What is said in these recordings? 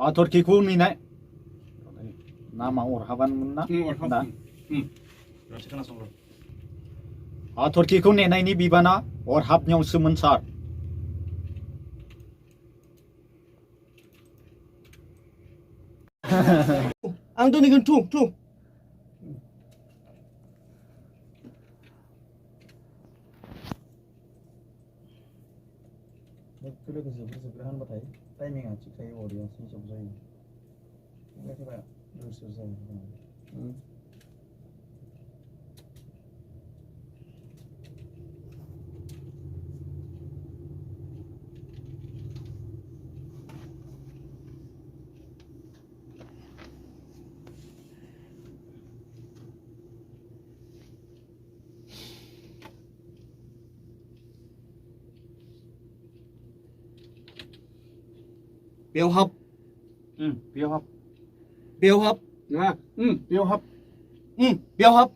थरखिखौ नेनाय नामा अरहाबानमोन ना थरखिखौ नेनायनि बिबाना अरहाबनायावसोमोन सार आं दोनगोन थु लोगोसे फोजोबग्रा होनबाथाय टाइमिंआ थिग थायो अडियन्स हिसाब जायो ओंखायनो गोसो जायो बेयाव हाब ना बेयाव हाब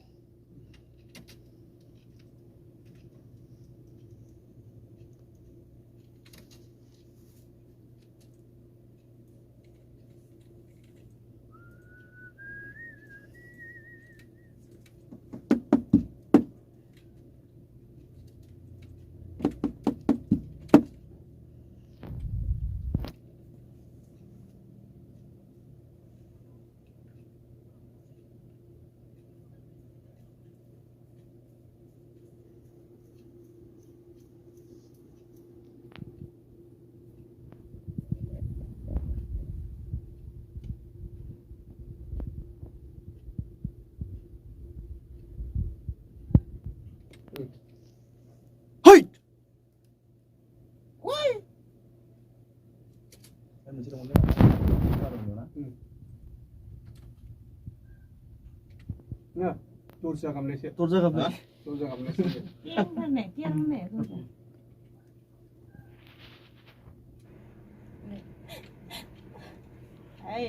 दरजा गाबनायसो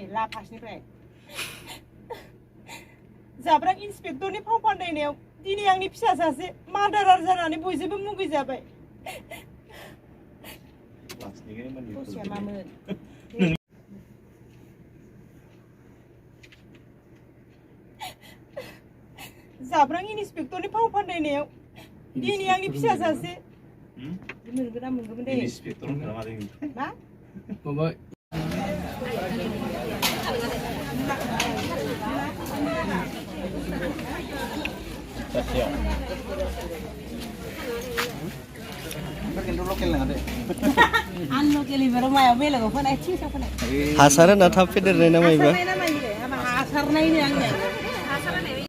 लाफासनिफ्राय जाब्रां इन्सपेक्टरनि फाव फान्दायनायाव दिनै आंनि फिसा सासे मार्डारार जानानै बयजोंबो मुगैजाबाय ससेया मामोन जाब्रां इन्सपेक्टरनि फाव फान्दायनायाव दिनै आंनि फिसा सासे मोनगोन ना मोनगौमोन दे इन्सपेक्टर मा हासार होना थाब फेदेरनाय ना माइबा हासार नायनो आंनिया